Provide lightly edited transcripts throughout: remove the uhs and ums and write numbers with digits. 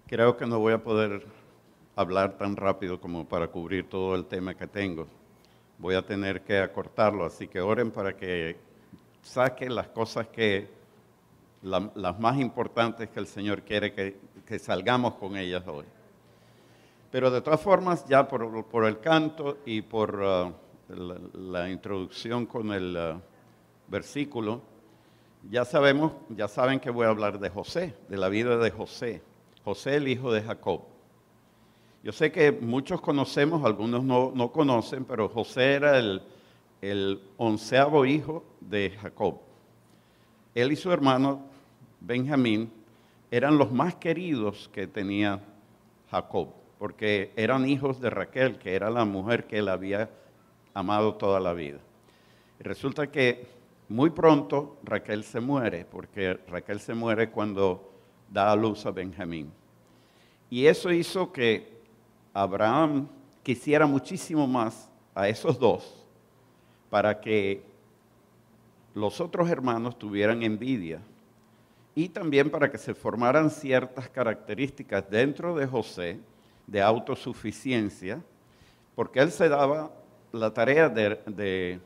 Creo que no voy a poder hablar tan rápido como para cubrir todo el tema que tengo. Voy a tener que acortarlo, así que oren para que saque las cosas las más importantes que el Señor quiere que salgamos con ellas hoy. Pero de todas formas, ya por el canto y por la introducción con el versículo, ya saben que voy a hablar de José, de la vida de José. José, el hijo de Jacob. Yo sé que muchos conocemos, algunos no conocen, pero José era el 11º hijo de Jacob. Él y su hermano Benjamín eran los más queridos que tenía Jacob, porque eran hijos de Raquel, que era la mujer que él había amado toda la vida. Y resulta que muy pronto Raquel se muere, porque Raquel se muere cuando da a luz a Benjamín. Y eso hizo que Abraham quisiera muchísimo más a esos dos para que los otros hermanos tuvieran envidia y también para que se formaran ciertas características dentro de José de autosuficiencia, porque él se daba la tarea de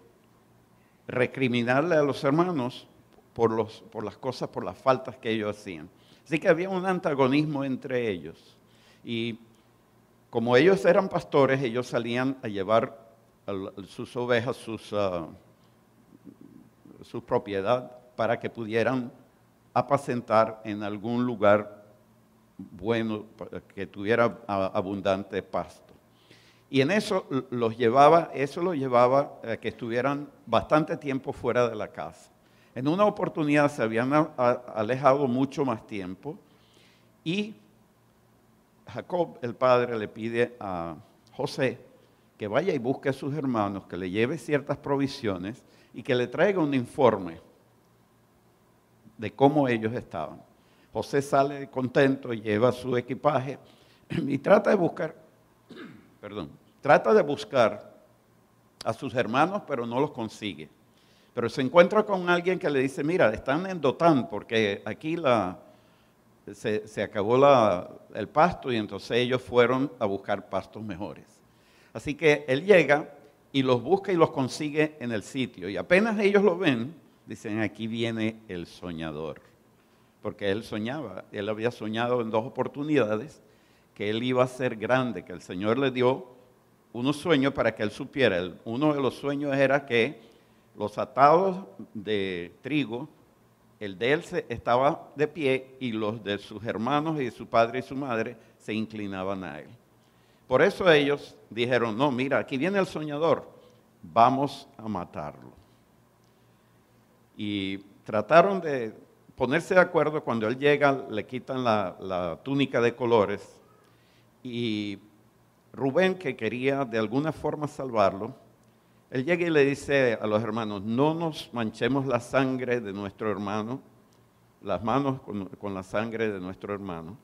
recriminarle a los hermanos por las cosas, por las faltas que ellos hacían. Así que había un antagonismo entre ellos. Y como ellos eran pastores, ellos salían a llevar sus ovejas, su propiedad, para que pudieran apacentar en algún lugar bueno, que tuviera abundante pasto. Y en eso lo llevaba a que estuvieran bastante tiempo fuera de la casa. En una oportunidad se habían alejado mucho más tiempo y Jacob, el padre, le pide a José que vaya y busque a sus hermanos, que le lleve ciertas provisiones y que le traiga un informe de cómo ellos estaban. José sale contento, lleva su equipaje y trata de buscar a sus hermanos, pero no los consigue. Pero se encuentra con alguien que le dice, mira, están en Dotán, porque aquí se acabó el pasto y entonces ellos fueron a buscar pastos mejores. Así que él llega y los busca y los consigue en el sitio. Y apenas ellos lo ven, dicen, aquí viene el soñador. Porque él había soñado en 2 oportunidades que él iba a ser grande, que el Señor le dio unos sueños para que él supiera. Uno de los sueños era que los atados de trigo, el de él estaba de pie y los de sus hermanos y de su padre y su madre se inclinaban a él. Por eso ellos dijeron, no, mira, aquí viene el soñador, vamos a matarlo. Y trataron de ponerse de acuerdo. Cuando él llega, le quitan la túnica de colores y Rubén, que quería de alguna forma salvarlo, él llega y le dice a los hermanos, no nos manchemos la sangre de nuestro hermano, las manos con la sangre de nuestro hermano.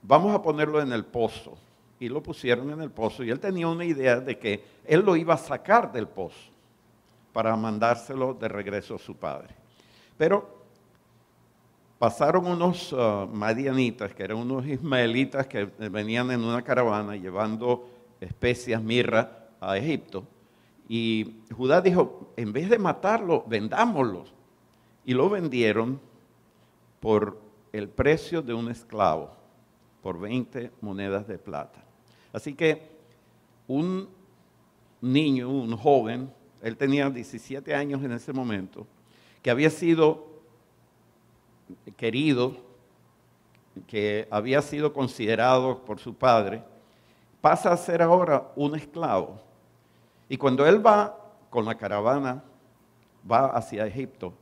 Vamos a ponerlo en el pozo. Y lo pusieron en el pozo. Y él tenía una idea de que él lo iba a sacar del pozo para mandárselo de regreso a su padre. Pero pasaron unos madianitas, que eran unos ismaelitas que venían en una caravana llevando especias, mirra a Egipto. Y Judá dijo, en vez de matarlo, vendámoslo. Y lo vendieron por el precio de un esclavo, por 20 monedas de plata. Así que un niño, un joven, él tenía 17 años en ese momento, que había sido querido, que había sido considerado por su padre, pasa a ser ahora un esclavo. Y cuando él va con la caravana, va hacia Egipto,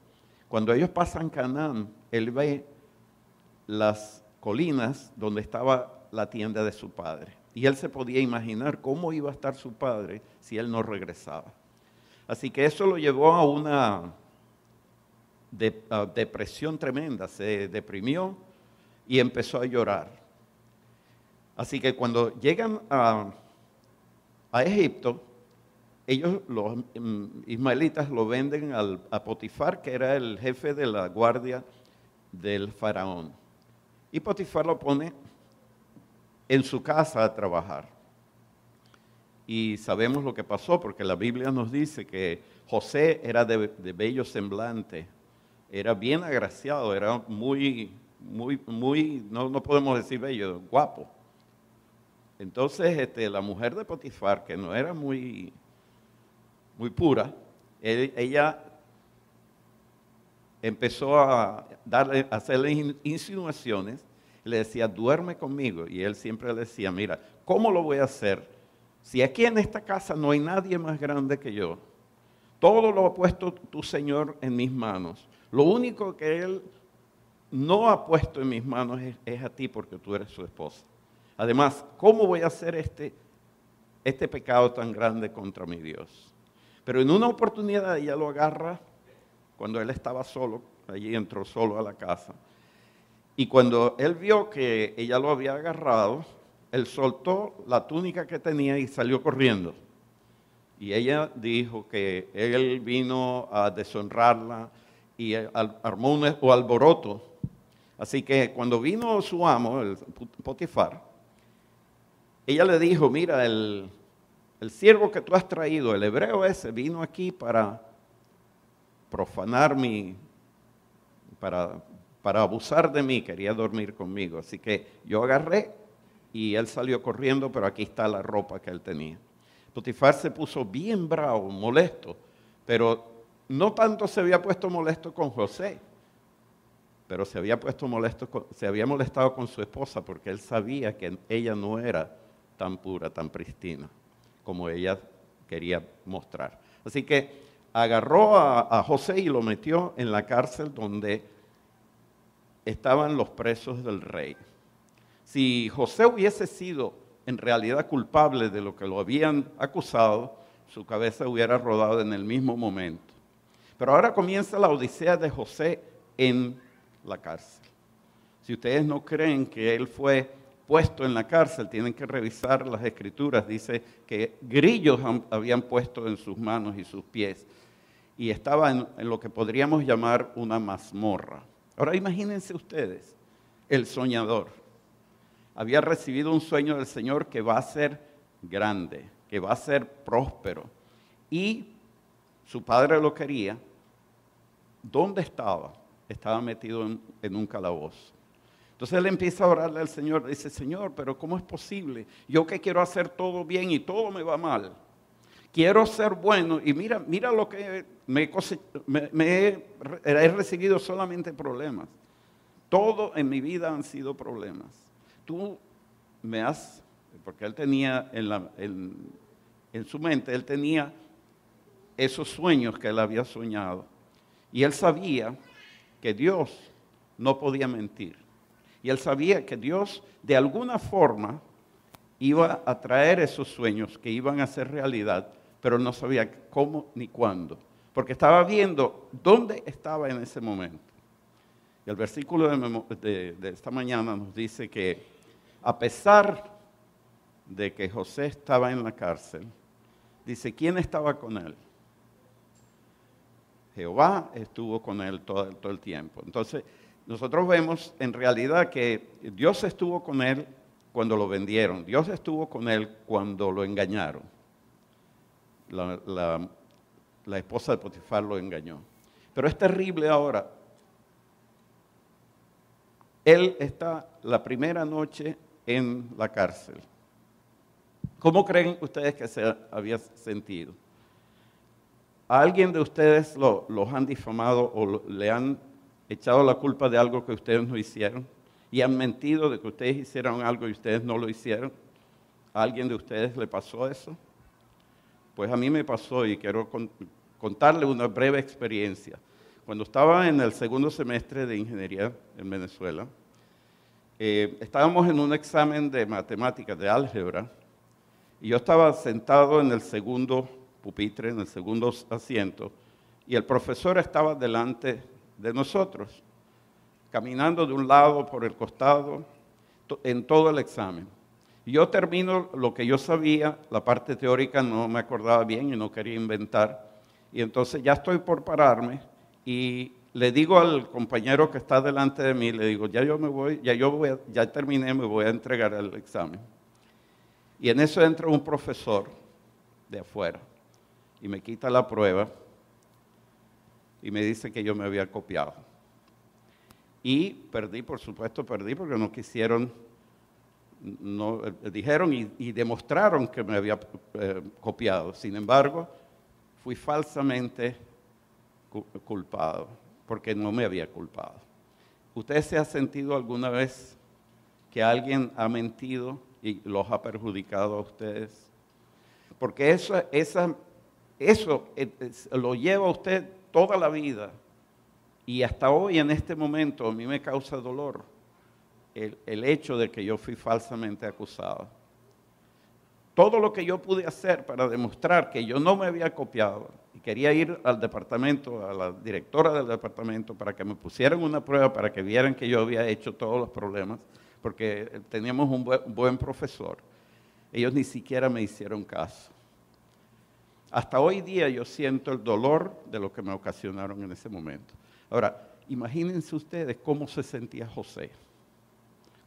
cuando ellos pasan Canaán, él ve las colinas donde estaba la tienda de su padre. Y él se podía imaginar cómo iba a estar su padre si él no regresaba. Así que eso lo llevó a una depresión tremenda, se deprimió y empezó a llorar. Así que cuando llegan a Egipto, ellos, los ismaelitas, lo venden a Potifar, que era el jefe de la guardia del faraón. Y Potifar lo pone en su casa a trabajar. Y sabemos lo que pasó, porque la Biblia nos dice que José era de bello semblante, era bien agraciado, era muy, no podemos decir bello, guapo. Entonces, la mujer de Potifar, que no era muy pura, ella empezó a hacerle insinuaciones, le decía, duerme conmigo, y él siempre le decía, mira, ¿cómo lo voy a hacer? Si aquí en esta casa no hay nadie más grande que yo, todo lo ha puesto tu Señor en mis manos. Lo único que Él no ha puesto en mis manos es a ti, porque tú eres su esposa. Además, ¿cómo voy a hacer este pecado tan grande contra mi Dios? Pero en una oportunidad ella lo agarra cuando él estaba solo, allí entró solo a la casa. Y cuando él vio que ella lo había agarrado, él soltó la túnica que tenía y salió corriendo. Y ella dijo que él vino a deshonrarla y armó un alboroto. Así que cuando vino su amo, el Potifar, ella le dijo, mira, el siervo que tú has traído, el hebreo ese, vino aquí para profanar para abusar de mí, quería dormir conmigo. Así que yo agarré y él salió corriendo, pero aquí está la ropa que él tenía. Potifar se puso bien bravo, molesto, pero no tanto se había puesto molesto con José, pero se había molestado con su esposa, porque él sabía que ella no era tan pura, tan pristina, como ella quería mostrar. Así que agarró a José y lo metió en la cárcel donde estaban los presos del rey. Si José hubiese sido en realidad culpable de lo que lo habían acusado, su cabeza hubiera rodado en el mismo momento. Pero ahora comienza la odisea de José en la cárcel. Si ustedes no creen que él fue puesto en la cárcel, tienen que revisar las escrituras. Dice que grillos habían puesto en sus manos y sus pies. Y estaba en lo que podríamos llamar una mazmorra. Ahora imagínense ustedes, el soñador. Había recibido un sueño del Señor que va a ser grande, que va a ser próspero. Y su padre lo quería. ¿Dónde estaba? Estaba metido en un calabozo. Entonces él empieza a orarle al Señor. Dice, Señor, pero ¿cómo es posible? Yo que quiero hacer todo bien y todo me va mal. Quiero ser bueno y mira lo que he recibido solamente problemas. Todo en mi vida han sido problemas. Tú porque él tenía en su mente, él tenía esos sueños que él había soñado. Y él sabía que Dios no podía mentir. Y él sabía que Dios de alguna forma iba a traer esos sueños que iban a ser realidad, pero no sabía cómo ni cuándo, porque estaba viendo dónde estaba en ese momento. Y el versículo de esta mañana nos dice que a pesar de que José estaba en la cárcel, dice, ¿quién estaba con él? Jehová estuvo con él todo el tiempo. Entonces, nosotros vemos en realidad que Dios estuvo con él cuando lo vendieron. Dios estuvo con él cuando lo engañaron. La esposa de Potifar lo engañó. Pero es terrible ahora. Él está la primera noche en la cárcel. ¿Cómo creen ustedes que se había sentido? ¿A alguien de ustedes los han difamado o le han echado la culpa de algo que ustedes no hicieron? ¿Y han mentido de que ustedes hicieron algo y ustedes no lo hicieron? ¿A alguien de ustedes le pasó eso? Pues a mí me pasó y quiero contarle una breve experiencia. Cuando estaba en el segundo semestre de ingeniería en Venezuela, estábamos en un examen de matemáticas, de álgebra, y yo estaba sentado en el segundo pupitre, en el segundo asiento, y el profesor estaba delante de nosotros, caminando de un lado por el costado, en todo el examen. Y yo termino lo que yo sabía, la parte teórica no me acordaba bien y no quería inventar, y entonces ya estoy por pararme, y le digo al compañero que está delante de mí, le digo, ya terminé, me voy a entregar el examen. Y en eso entra un profesor de afuera y me quita la prueba y me dice que yo me había copiado. Y perdí, por supuesto perdí, porque no quisieron, dijeron y demostraron que me había copiado. Sin embargo, fui falsamente culpado, porque no me había culpado. ¿Usted se ha sentido alguna vez que alguien ha mentido y los ha perjudicado a ustedes? Porque eso lo lleva a usted toda la vida. Y hasta hoy, en este momento, a mí me causa dolor el hecho de que yo fui falsamente acusado. Todo lo que yo pude hacer para demostrar que yo no me había copiado, y quería ir al departamento, a la directora del departamento, para que me pusieran una prueba, para que vieran que yo había hecho todos los problemas, porque teníamos un buen profesor. Ellos ni siquiera me hicieron caso. Hasta hoy día yo siento el dolor de lo que me ocasionaron en ese momento. Ahora, imagínense ustedes cómo se sentía José.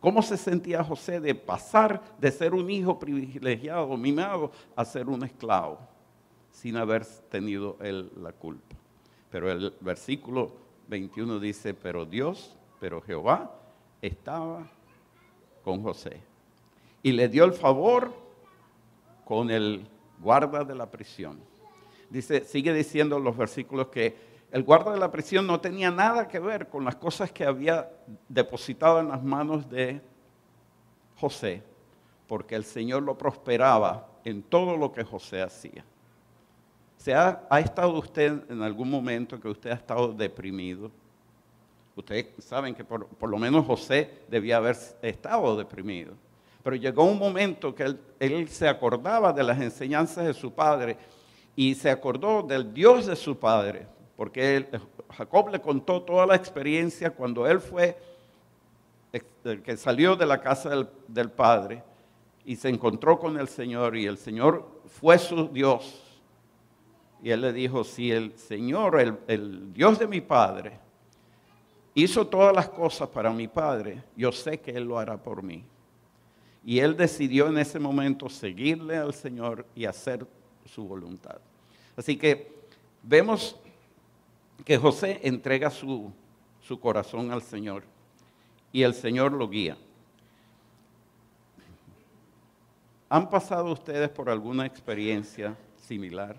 ¿Cómo se sentía José de pasar de ser un hijo privilegiado, mimado, a ser un esclavo, sin haber tenido él la culpa? Pero el versículo 21 dice, pero Jehová estaba con José y le dio el favor con el guarda de la prisión. Sigue diciendo los versículos que el guarda de la prisión no tenía nada que ver con las cosas que había depositado en las manos de José, porque el Señor lo prosperaba en todo lo que José hacía. ¿Ha estado usted en algún momento que usted ha estado deprimido? Ustedes saben que por lo menos José debía haber estado deprimido. Pero llegó un momento que él se acordaba de las enseñanzas de su padre y se acordó del Dios de su padre, porque Jacob le contó toda la experiencia cuando él fue, que salió de la casa del padre y se encontró con el Señor, y el Señor fue su Dios. Y él le dijo, si el Señor, el Dios de mi padre, hizo todas las cosas para mi padre, yo sé que Él lo hará por mí. Y él decidió en ese momento seguirle al Señor y hacer su voluntad. Así que vemos que José entrega su corazón al Señor y el Señor lo guía. ¿Han pasado ustedes por alguna experiencia similar?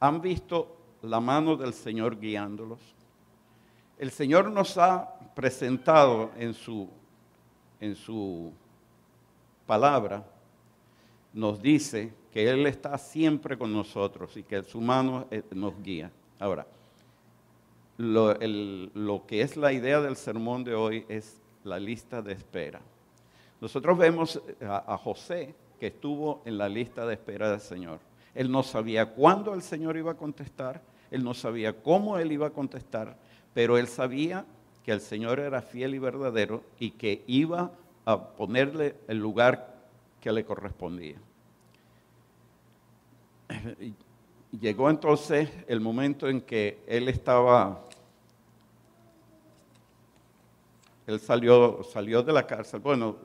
¿Han visto la mano del Señor guiándolos? El Señor nos ha presentado en su palabra, nos dice que Él está siempre con nosotros y que su mano nos guía. Ahora, lo que es la idea del sermón de hoy es la lista de espera. Nosotros vemos a José que estuvo en la lista de espera del Señor. Él no sabía cuándo el Señor iba a contestar, él no sabía cómo él iba a contestar, pero él sabía que el Señor era fiel y verdadero y que iba a ponerle el lugar que le correspondía. Llegó entonces el momento en que él salió de la cárcel. Bueno,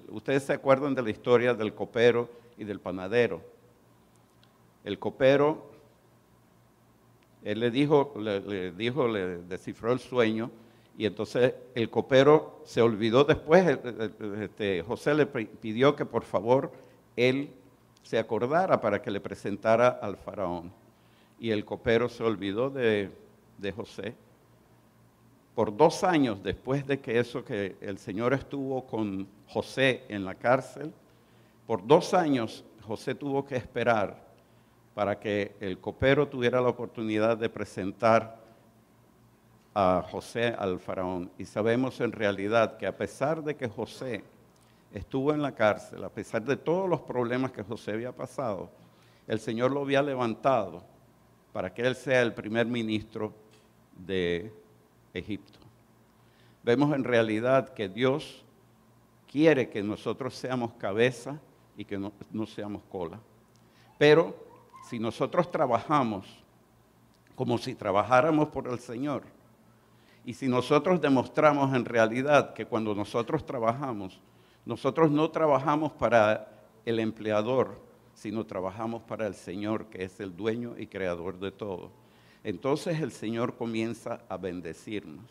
ustedes se acuerdan de la historia del copero y del panadero. El copero, él le descifró el sueño, y entonces el copero se olvidó después. José le pidió que por favor él se acordara para que le presentara al faraón. Y el copero se olvidó de José. Por 2 años después de que el Señor estuvo con José en la cárcel, por 2 años José tuvo que esperar para que el copero tuviera la oportunidad de presentar a José al faraón. Y sabemos en realidad que a pesar de que José estuvo en la cárcel, a pesar de todos los problemas que José había pasado, el Señor lo había levantado para que él sea el primer ministro de Egipto. Vemos en realidad que Dios quiere que nosotros seamos cabeza y que no seamos cola. Pero si nosotros trabajamos como si trabajáramos por el Señor. Y si nosotros demostramos en realidad que cuando nosotros trabajamos, nosotros no trabajamos para el empleador, sino trabajamos para el Señor, que es el dueño y creador de todo, entonces el Señor comienza a bendecirnos.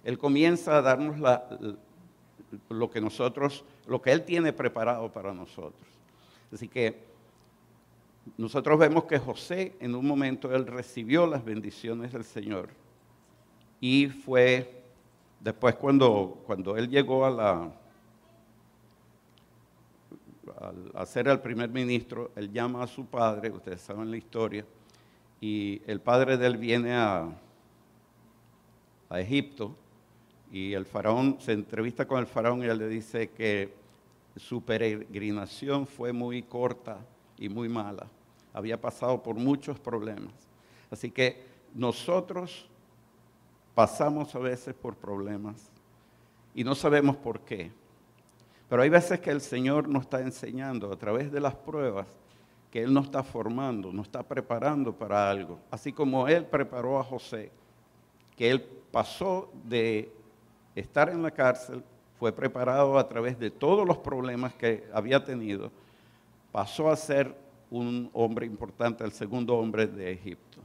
Él comienza a darnos lo que Él tiene preparado para nosotros. Así que nosotros vemos que José, en un momento, él recibió las bendiciones del Señor. Y fue después cuando él llegó a ser el primer ministro, él llama a su padre, ustedes saben la historia, y el padre de él viene a Egipto, y el faraón se entrevista con el faraón y él le dice que su peregrinación fue muy corta y muy mala. Había pasado por muchos problemas. Así que nosotros pasamos a veces por problemas y no sabemos por qué. Pero hay veces que el Señor nos está enseñando a través de las pruebas que Él nos está formando, nos está preparando para algo. Así como Él preparó a José, que él pasó de estar en la cárcel, fue preparado a través de todos los problemas que había tenido, pasó a ser un hombre importante, el segundo hombre de Egipto.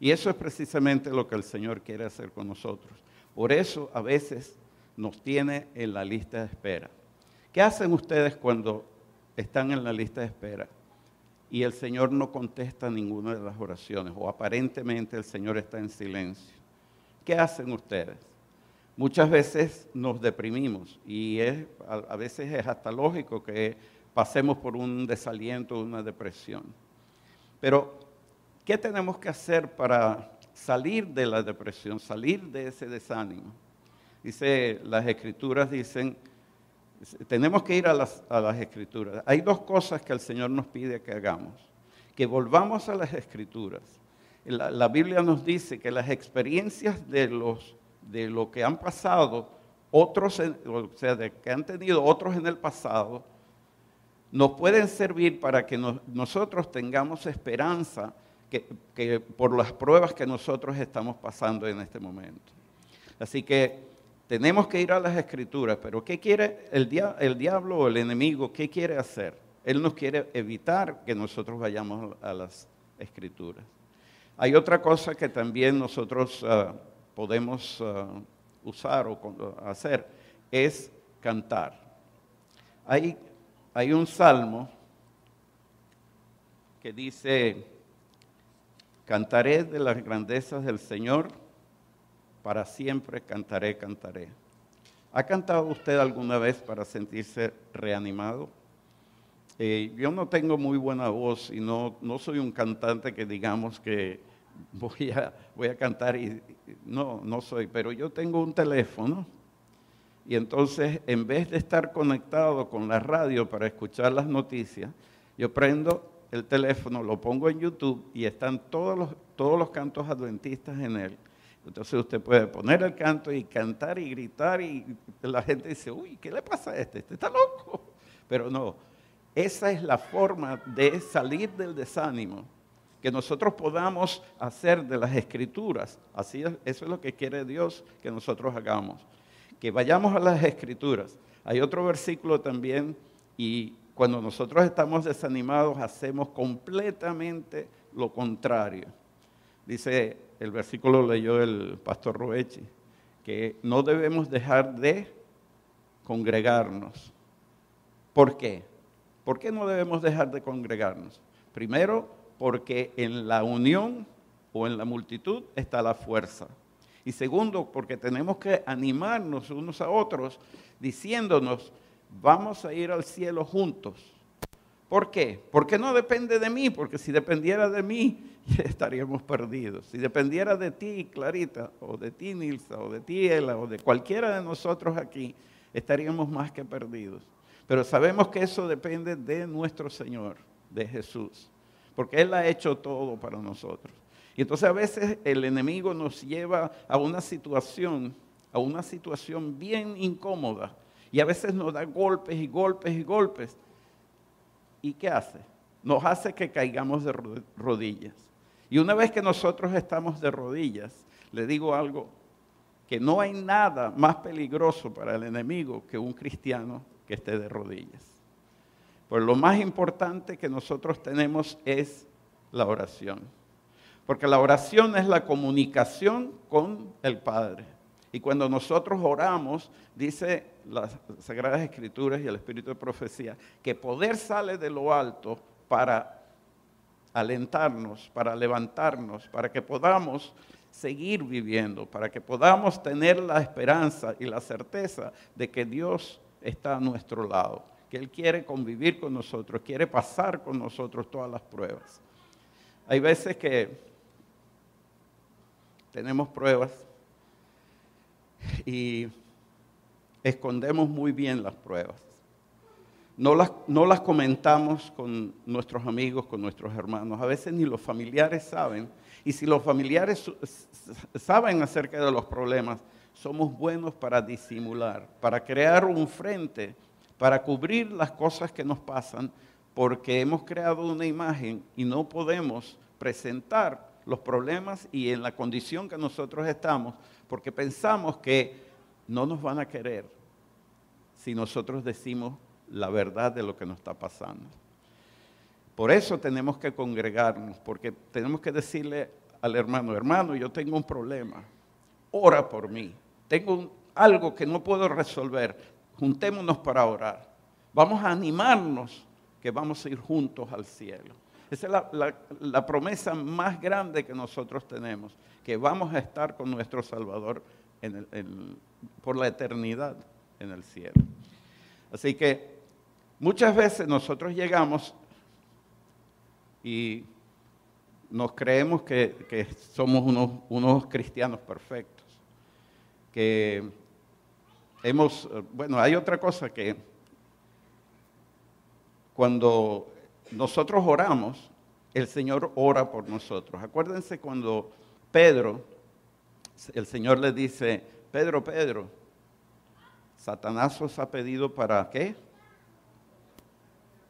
Y eso es precisamente lo que el Señor quiere hacer con nosotros. Por eso a veces nos tiene en la lista de espera. ¿Qué hacen ustedes cuando están en la lista de espera y el Señor no contesta ninguna de las oraciones o aparentemente el Señor está en silencio? ¿Qué hacen ustedes? Muchas veces nos deprimimos y a veces es hasta lógico que pasemos por un desaliento, una depresión. Pero, ¿qué tenemos que hacer para salir de la depresión, salir de ese desánimo? Las Escrituras dicen, tenemos que ir a las Escrituras. Hay dos cosas que el Señor nos pide que hagamos. Que volvamos a las Escrituras. La Biblia nos dice que las experiencias de lo que han pasado otros, que han tenido otros en el pasado, nos pueden servir para que nosotros tengamos esperanza que por las pruebas que nosotros estamos pasando en este momento. Así que tenemos que ir a las Escrituras, pero ¿qué quiere el diablo o el enemigo? ¿Qué quiere hacer? Él nos quiere evitar que nosotros vayamos a las Escrituras. Hay otra cosa que también nosotros podemos usar o hacer, es cantar. Hay un salmo que dice, cantaré de las grandezas del Señor, para siempre cantaré, cantaré. ¿Ha cantado usted alguna vez para sentirse reanimado? Yo no tengo muy buena voz y no soy un cantante que digamos que voy a cantar y no soy, pero yo tengo un teléfono y entonces en vez de estar conectado con la radio para escuchar las noticias, yo prendo el teléfono, lo pongo en YouTube y están todos los cantos adventistas en él. Entonces usted puede poner el canto y cantar y gritar y la gente dice, uy, ¿qué le pasa a este? Este está loco. Pero no, esa es la forma de salir del desánimo, que nosotros podamos hacer de las Escrituras. Así es, eso es lo que quiere Dios que nosotros hagamos, que vayamos a las Escrituras. Hay otro versículo también, y cuando nosotros estamos desanimados hacemos completamente lo contrario. Dice, el versículo lo leyó el pastor Roechi, que no debemos dejar de congregarnos. ¿Por qué? ¿Por qué no debemos dejar de congregarnos? Primero, porque en la unión o en la multitud está la fuerza. Y segundo, porque tenemos que animarnos unos a otros diciéndonos, vamos a ir al cielo juntos. ¿Por qué? Porque no depende de mí, porque si dependiera de mí, estaríamos perdidos. Si dependiera de ti, Clarita, o de ti, Nilsa, o de ti, Ela, o de cualquiera de nosotros aquí, estaríamos más que perdidos. Pero sabemos que eso depende de nuestro Señor, de Jesús, porque Él ha hecho todo para nosotros. Y entonces a veces el enemigo nos lleva a una situación bien incómoda, y a veces nos da golpes y golpes y golpes. ¿Y qué hace? Nos hace que caigamos de rodillas. Y una vez que nosotros estamos de rodillas, le digo algo, que no hay nada más peligroso para el enemigo que un cristiano que esté de rodillas. Pues lo más importante que nosotros tenemos es la oración. Porque la oración es la comunicación con el Padre. Y cuando nosotros oramos, dice las Sagradas Escrituras y el Espíritu de Profecía, que poder sale de lo alto para alentarnos, para levantarnos, para que podamos seguir viviendo, para que podamos tener la esperanza y la certeza de que Dios está a nuestro lado, que Él quiere convivir con nosotros, quiere pasar con nosotros todas las pruebas. Hay veces que tenemos pruebas y escondemos muy bien las pruebas. No las comentamos con nuestros amigos, con nuestros hermanos. A veces ni los familiares saben. Y si los familiares saben acerca de los problemas, somos buenos para disimular, para crear un frente, para cubrir las cosas que nos pasan, porque hemos creado una imagen y no podemos presentar los problemas y en la condición que nosotros estamos, porque pensamos que no nos van a querer si nosotros decimos la verdad de lo que nos está pasando. Por eso tenemos que congregarnos, porque tenemos que decirle al hermano, hermano, yo tengo un problema, ora por mí, tengo algo que no puedo resolver, juntémonos para orar, vamos a animarnos que vamos a ir juntos al cielo. Esa es la promesa más grande que nosotros tenemos, que vamos a estar con nuestro Salvador por la eternidad en el cielo. Así que muchas veces nosotros llegamos y nos creemos que somos unos cristianos perfectos, que hay otra cosa que cuando nosotros oramos, el Señor ora por nosotros. Acuérdense cuando el Señor le dice, Pedro, Satanás os ha pedido ¿para qué?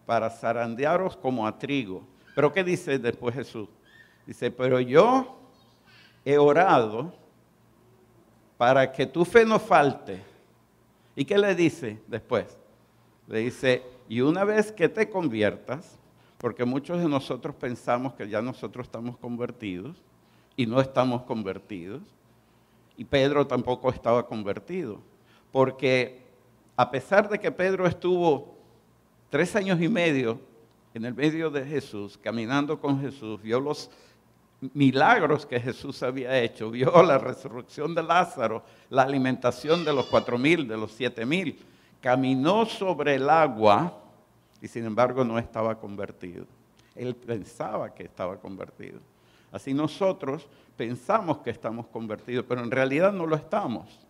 Para zarandearos como a trigo. ¿Pero qué dice después Jesús? Dice, pero yo he orado para que tu fe no falte. ¿Y qué le dice después? Le dice, y una vez que te conviertas, porque muchos de nosotros pensamos que ya nosotros estamos convertidos y no estamos convertidos, y Pedro tampoco estaba convertido, porque a pesar de que Pedro estuvo 3 años y medio en el medio de Jesús, caminando con Jesús, vio los milagros que Jesús había hecho, vio la resurrección de Lázaro, la alimentación de los 4,000, de los 7,000, caminó sobre el agua y sin embargo no estaba convertido. Él pensaba que estaba convertido. Así nosotros pensamos que estamos convertidos, pero en realidad no lo estamos.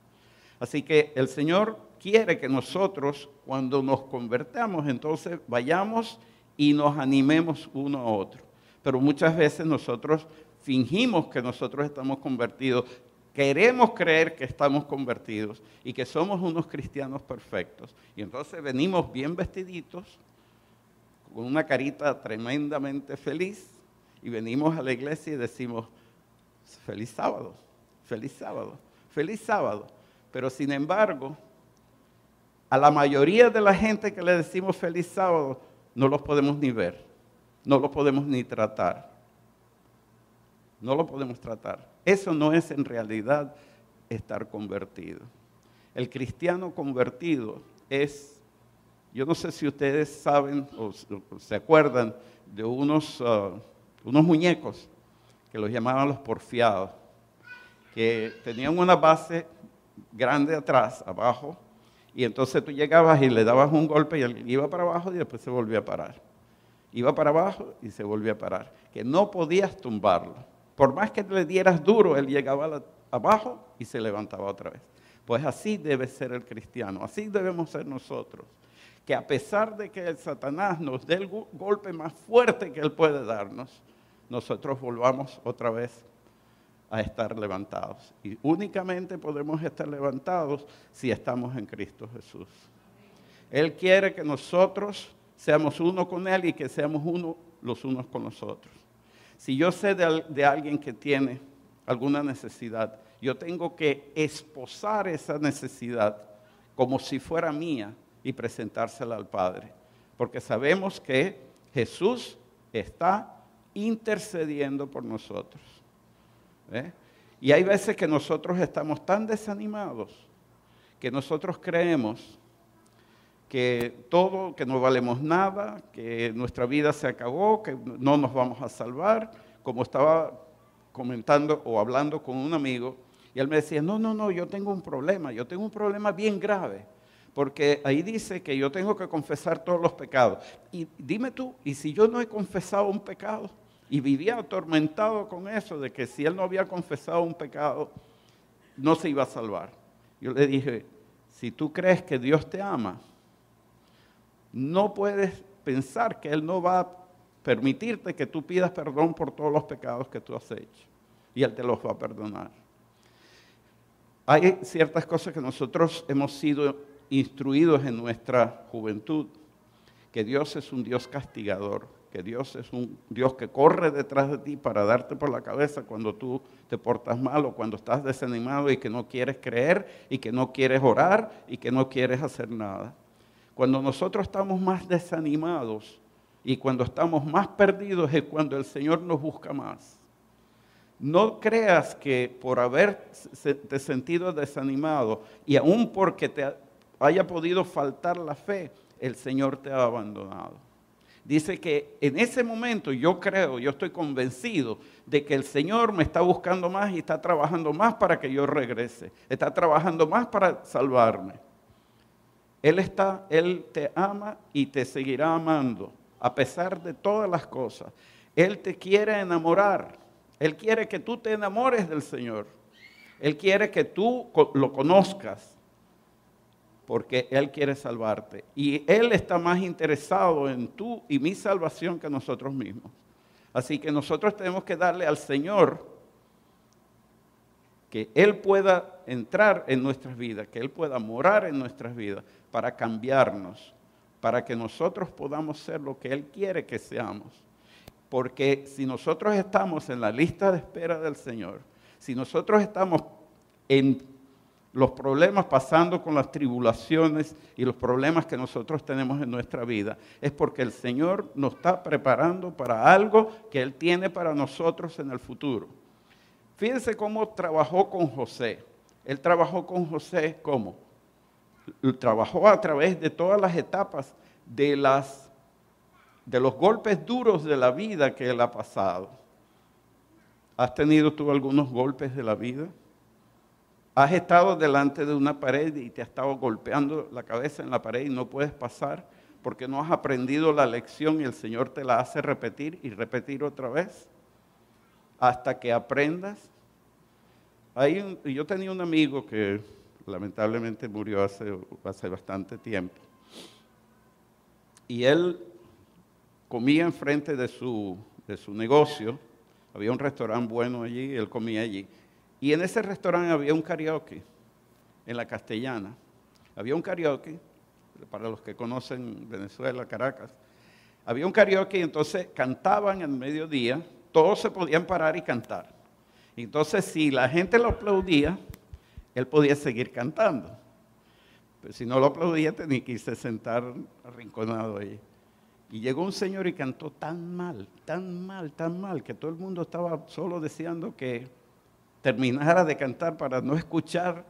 Así que el Señor quiere que nosotros, cuando nos convertamos, entonces vayamos y nos animemos uno a otro. Pero muchas veces nosotros fingimos que nosotros estamos convertidos, queremos creer que estamos convertidos y que somos unos cristianos perfectos. Y entonces venimos bien vestiditos, con una carita tremendamente feliz, y venimos a la iglesia y decimos, feliz sábado, feliz sábado, feliz sábado. Pero sin embargo, a la mayoría de la gente que le decimos feliz sábado, no los podemos ni ver, no los podemos ni tratar. No lo podemos tratar. Eso no es en realidad estar convertido. El cristiano convertido es, yo no sé si ustedes saben o se acuerdan de unos muñecos que los llamaban los porfiados, que tenían una base grande atrás, abajo, y entonces tú llegabas y le dabas un golpe y él iba para abajo y después se volvía a parar. Iba para abajo y se volvía a parar. Que no podías tumbarlo. Por más que le dieras duro, él llegaba abajo y se levantaba otra vez. Pues así debe ser el cristiano, así debemos ser nosotros. Que a pesar de que el Satanás nos dé el golpe más fuerte que él puede darnos, nosotros volvamos otra vez a estar levantados. Y únicamente podemos estar levantados si estamos en Cristo Jesús. Él quiere que nosotros seamos uno con Él y que seamos uno los unos con los otros. Si yo sé de alguien que tiene alguna necesidad, yo tengo que esposar esa necesidad como si fuera mía y presentársela al Padre. Porque sabemos que Jesús está intercediendo por nosotros. Y hay veces que nosotros estamos tan desanimados que nosotros creemos que no valemos nada, que nuestra vida se acabó, que no nos vamos a salvar. Como estaba comentando o hablando con un amigo, y él me decía, no, yo tengo un problema bien grave, porque ahí dice que yo tengo que confesar todos los pecados. Y dime tú, ¿y si yo no he confesado un pecado? Y vivía atormentado con eso, de que si él no había confesado un pecado, no se iba a salvar. Yo le dije, si tú crees que Dios te ama, no puedes pensar que Él no va a permitirte que tú pidas perdón por todos los pecados que tú has hecho. Y Él te los va a perdonar. Hay ciertas cosas que nosotros hemos sido instruidos en nuestra juventud, que Dios es un Dios castigador, que Dios es un Dios que corre detrás de ti para darte por la cabeza cuando tú te portas mal o cuando estás desanimado y que no quieres creer y que no quieres orar y que no quieres hacer nada. Cuando nosotros estamos más desanimados y cuando estamos más perdidos es cuando el Señor nos busca más. No creas que por haberte sentido desanimado y aún porque te haya podido faltar la fe, el Señor te ha abandonado. Dice que en ese momento yo estoy convencido de que el Señor me está buscando más y está trabajando más para que yo regrese. Está trabajando más para salvarme. Él te ama y te seguirá amando a pesar de todas las cosas. Él te quiere enamorar. Él quiere que tú te enamores del Señor. Él quiere que tú lo conozcas. Porque Él quiere salvarte. Y Él está más interesado en tu y mi salvación que nosotros mismos. Así que nosotros tenemos que darle al Señor que Él pueda entrar en nuestras vidas, que Él pueda morar en nuestras vidas para cambiarnos, para que nosotros podamos ser lo que Él quiere que seamos. Porque si nosotros estamos en la lista de espera del Señor, si nosotros estamos en los problemas pasando con las tribulaciones y los problemas que nosotros tenemos en nuestra vida, es porque el Señor nos está preparando para algo que Él tiene para nosotros en el futuro. Fíjense cómo trabajó con José. Él trabajó con José, ¿cómo? Trabajó a través de todas las etapas de los golpes duros de la vida que Él ha pasado. ¿Has tenido tú algunos golpes de la vida? ¿Has estado delante de una pared y te has estado golpeando la cabeza en la pared y no puedes pasar porque no has aprendido la lección y el Señor te la hace repetir y repetir otra vez hasta que aprendas? Yo tenía un amigo que lamentablemente murió hace bastante tiempo y él comía enfrente de su negocio. Había un restaurante bueno allí, él comía allí. Y en ese restaurante había un karaoke, en la Castellana. Había un karaoke, para los que conocen Venezuela, Caracas. Había un karaoke y entonces cantaban al mediodía, todos se podían parar y cantar. Y entonces si la gente lo aplaudía, él podía seguir cantando. Pero si no lo aplaudía, tenía que irse a sentar arrinconado ahí. Y llegó un señor y cantó tan mal, que todo el mundo estaba solo deseando que terminara de cantar para no escuchar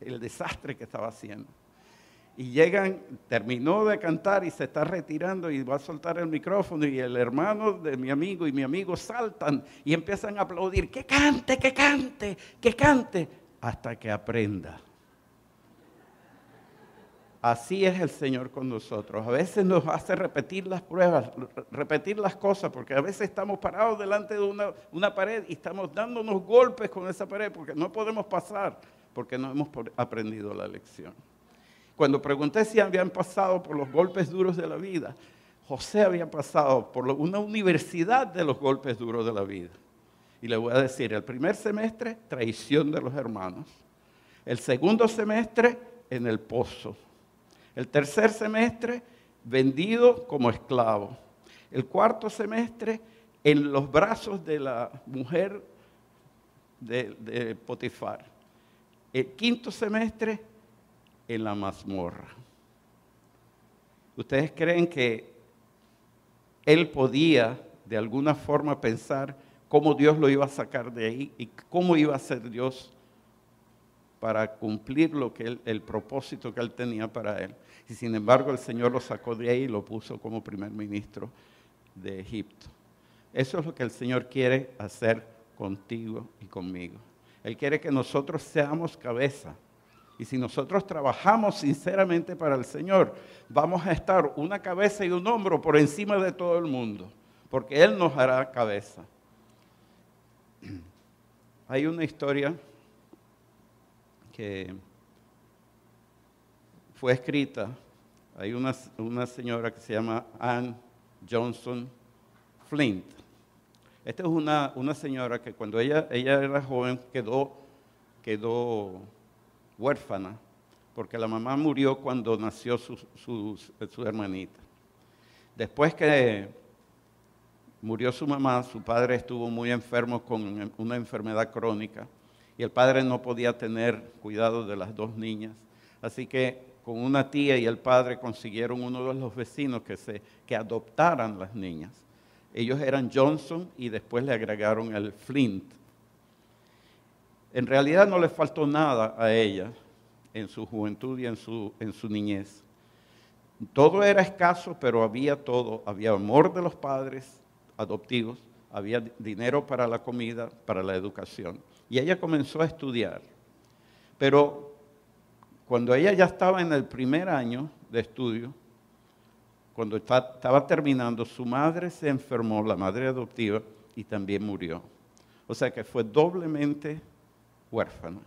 el desastre que estaba haciendo. Y terminó de cantar y se está retirando y va a soltar el micrófono y el hermano de mi amigo y mi amigo saltan y empiezan a aplaudir, que cante, que cante, que cante, hasta que aprenda. Así es el Señor con nosotros. A veces nos hace repetir las pruebas, repetir las cosas, porque a veces estamos parados delante de una pared y estamos dándonos golpes con esa pared porque no podemos pasar, porque no hemos aprendido la lección. Cuando pregunté si habían pasado por los golpes duros de la vida, José había pasado por una universidad de los golpes duros de la vida. Y le voy a decir, el primer semestre, traición de los hermanos. El segundo semestre, en el pozo. El tercer semestre, vendido como esclavo. El cuarto semestre, en los brazos de la mujer de Potifar. El quinto semestre en la mazmorra. ¿Ustedes creen que él podía de alguna forma pensar cómo Dios lo iba a sacar de ahí y cómo iba a ser Dios para cumplir el propósito que él tenía para él? Y sin embargo el Señor lo sacó de ahí y lo puso como primer ministro de Egipto. Eso es lo que el Señor quiere hacer contigo y conmigo. Él quiere que nosotros seamos cabeza. Y si nosotros trabajamos sinceramente para el Señor, vamos a estar una cabeza y un hombro por encima de todo el mundo, porque Él nos hará cabeza. Hay una historia que fue escrita, hay una señora que se llama Anne Johnson Flint. Esta es una señora que cuando ella era joven quedó huérfana, porque la mamá murió cuando nació su hermanita. Después que murió su mamá, su padre estuvo muy enfermo con una enfermedad crónica y el padre no podía tener cuidado de las dos niñas. Así que con una tía y el padre consiguieron uno de los vecinos que adoptaran las niñas. Ellos eran Johnson y después le agregaron el Flint. En realidad no le faltó nada a ella en su juventud y en su niñez. Todo era escaso, pero había todo. Había amor de los padres adoptivos, había dinero para la comida, para la educación. Y ella comenzó a estudiar. Pero cuando ella ya estaba en el primer año de estudio, cuando estaba terminando, su madre se enfermó, la madre adoptiva, y también murió. O sea que fue doblemente huérfana.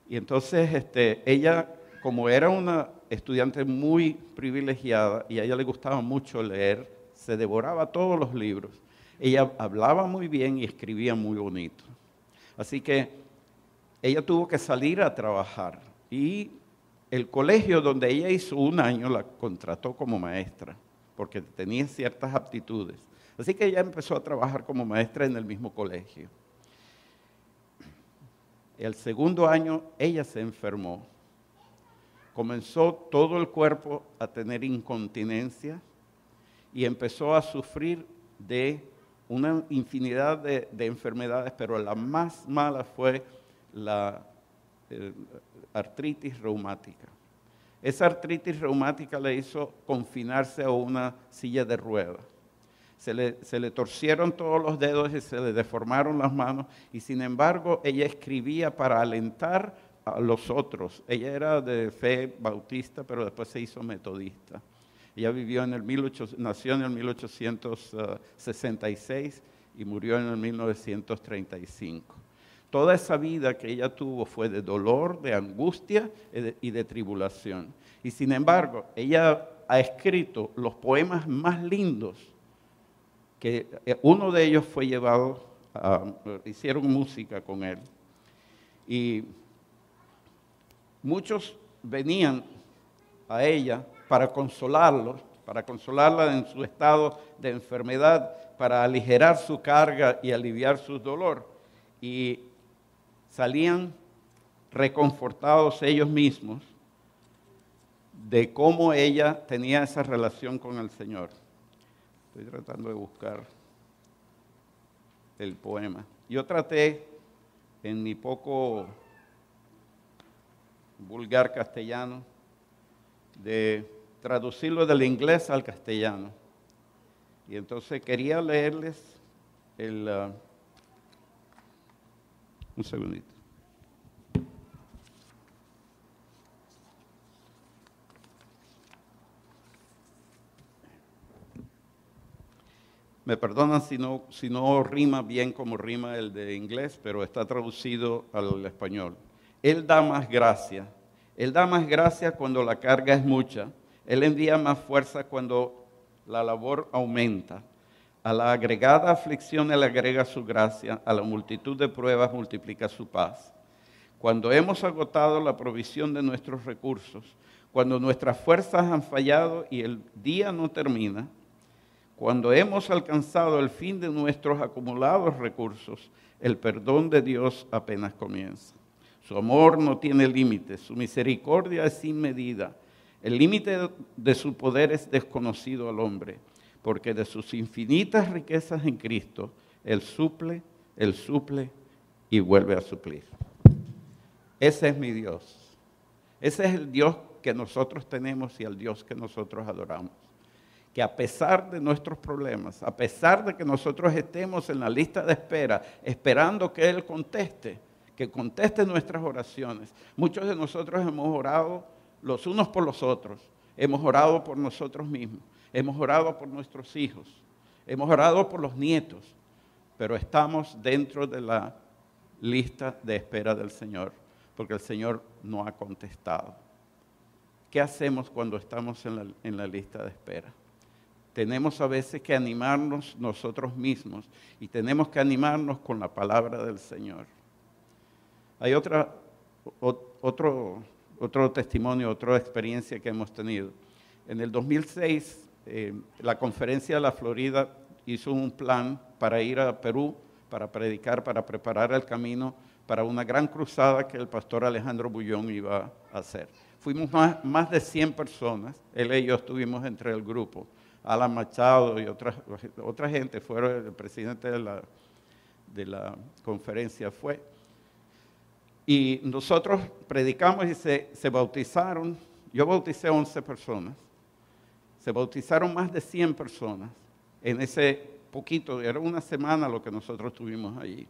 Y entonces ella, como era una estudiante muy privilegiada y a ella le gustaba mucho leer, se devoraba todos los libros. Ella hablaba muy bien y escribía muy bonito. Así que ella tuvo que salir a trabajar y el colegio donde ella hizo un año la contrató como maestra porque tenía ciertas aptitudes. Así que ella empezó a trabajar como maestra en el mismo colegio. El segundo año ella se enfermó. Comenzó todo el cuerpo a tener incontinencia y empezó a sufrir de una infinidad de enfermedades, pero la más mala fue la artritis reumática. Esa artritis reumática le hizo confinarse a una silla de ruedas. Se le torcieron todos los dedos y se le deformaron las manos y sin embargo ella escribía para alentar a los otros. Ella era de fe bautista, pero después se hizo metodista. Ella nació en el 1866 y murió en el 1935. Toda esa vida que ella tuvo fue de dolor, de angustia y de tribulación. Y sin embargo, ella ha escrito los poemas más lindos, que uno de ellos fue llevado, hicieron música con él. Y muchos venían a ella para consolarla en su estado de enfermedad, para aligerar su carga y aliviar su dolor. Y salían reconfortados ellos mismos de cómo ella tenía esa relación con el Señor. Estoy tratando de buscar el poema. Yo traté, en mi poco vulgar castellano, de traducirlo del inglés al castellano. Y entonces quería leerles un segundito. Me perdonan si no rima bien como rima el de inglés, pero está traducido al español. Él da más gracia. Él da más gracia cuando la carga es mucha. Él envía más fuerza cuando la labor aumenta. A la agregada aflicción Él agrega su gracia. A la multitud de pruebas multiplica su paz. Cuando hemos agotado la provisión de nuestros recursos, cuando nuestras fuerzas han fallado y el día no termina, Cuando hemos alcanzado el fin de nuestros acumulados recursos, el perdón de Dios apenas comienza. Su amor no tiene límites, su misericordia es sin medida. El límite de su poder es desconocido al hombre, porque de sus infinitas riquezas en Cristo, Él suple y vuelve a suplir. Ese es mi Dios. Ese es el Dios que nosotros tenemos y el Dios que nosotros adoramos. Que a pesar de nuestros problemas, a pesar de que nosotros estemos en la lista de espera, esperando que Él conteste, que conteste nuestras oraciones. Muchos de nosotros hemos orado los unos por los otros, hemos orado por nosotros mismos, hemos orado por nuestros hijos, hemos orado por los nietos, pero estamos dentro de la lista de espera del Señor, porque el Señor no ha contestado. ¿Qué hacemos cuando estamos en la lista de espera? Tenemos a veces que animarnos nosotros mismos y tenemos que animarnos con la palabra del Señor. Hay otro testimonio, otra experiencia que hemos tenido. En el 2006, la Conferencia de la Florida hizo un plan para ir a Perú, para predicar, para preparar el camino para una gran cruzada que el pastor Alejandro Bullón iba a hacer. Fuimos más de 100 personas, él y yo estuvimos entre el grupo. Alan Machado y otra gente, fueron el presidente de la conferencia fue. Y nosotros predicamos y se bautizaron, yo bauticé 11 personas, se bautizaron más de 100 personas en ese poquito, era una semana lo que nosotros tuvimos allí.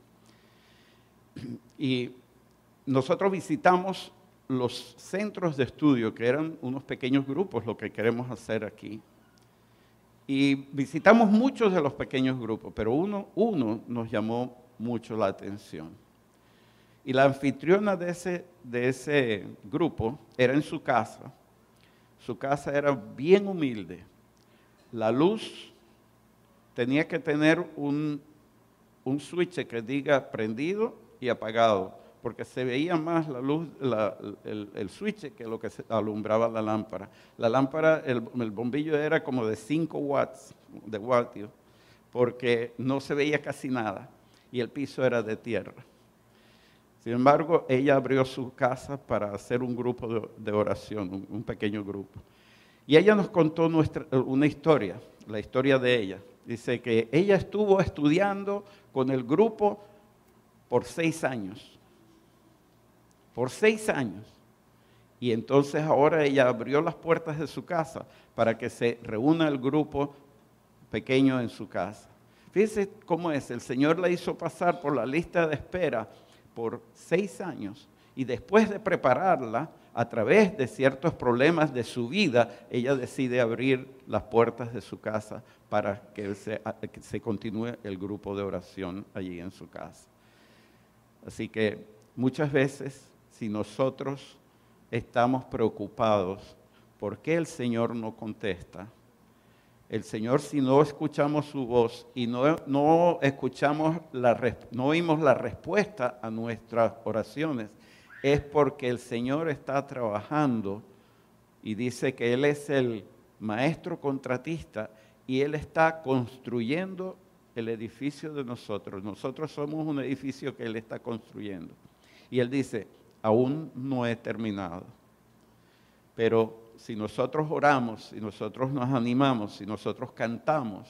Y nosotros visitamos los centros de estudio, que eran unos pequeños grupos, lo que queremos hacer aquí. Y visitamos muchos de los pequeños grupos, pero uno nos llamó mucho la atención. Y la anfitriona de ese grupo era en su casa. Su casa era bien humilde. La luz tenía que tener un switch que diga prendido y apagado, porque se veía más la luz, el switch que lo que alumbraba la lámpara. La lámpara, el bombillo era como de 5 watts, de vatio, porque no se veía casi nada y el piso era de tierra. Sin embargo, ella abrió su casa para hacer un grupo de oración, un pequeño grupo. Y ella nos contó una historia, la historia de ella. Dice que ella estuvo estudiando con el grupo por 6 años. Por 6 años. Y entonces ahora ella abrió las puertas de su casa para que se reúna el grupo pequeño en su casa. Fíjense cómo es, el Señor la hizo pasar por la lista de espera por 6 años y después de prepararla a través de ciertos problemas de su vida, ella decide abrir las puertas de su casa para que se continúe el grupo de oración allí en su casa. Así que muchas veces, si nosotros estamos preocupados por qué el Señor no contesta, el Señor, si no escuchamos su voz y no oímos la respuesta a nuestras oraciones, es porque el Señor está trabajando y dice que Él es el maestro contratista y Él está construyendo el edificio de nosotros. Nosotros somos un edificio que Él está construyendo. Y Él dice, aún no he terminado. Pero si nosotros oramos, si nosotros nos animamos, si nosotros cantamos,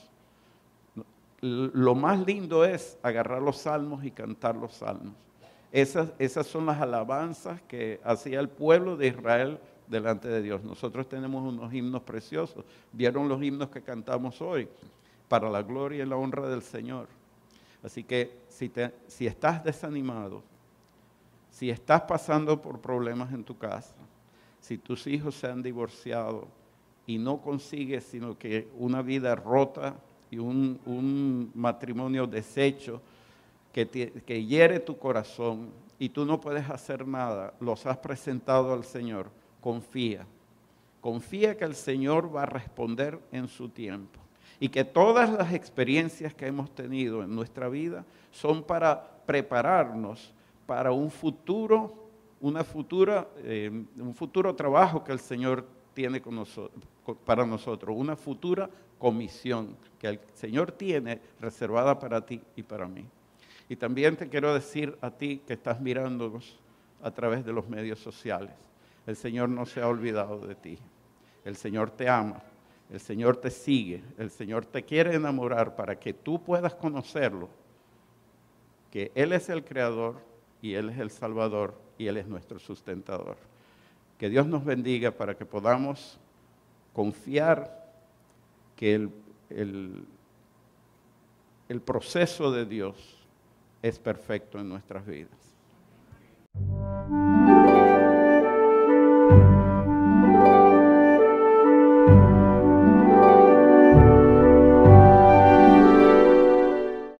lo más lindo es agarrar los salmos y cantar los salmos. Esas son las alabanzas que hacía el pueblo de Israel delante de Dios. Nosotros tenemos unos himnos preciosos. ¿Vieron los himnos que cantamos hoy? Para la gloria y la honra del Señor. Así que si estás desanimado, si estás pasando por problemas en tu casa, si tus hijos se han divorciado y no consigues sino que una vida rota y un matrimonio deshecho que hiere tu corazón y tú no puedes hacer nada, los has presentado al Señor, confía. Confía que el Señor va a responder en su tiempo y que todas las experiencias que hemos tenido en nuestra vida son para prepararnos para un futuro trabajo que el Señor tiene para nosotros, una futura comisión que el Señor tiene reservada para ti y para mí. Y también te quiero decir a ti que estás mirándonos a través de los medios sociales, el Señor no se ha olvidado de ti. El Señor te ama, el Señor te sigue, el Señor te quiere enamorar para que tú puedas conocerlo, que Él es el Creador y Él es el Salvador y Él es nuestro sustentador. Que Dios nos bendiga para que podamos confiar que el proceso de Dios es perfecto en nuestras vidas.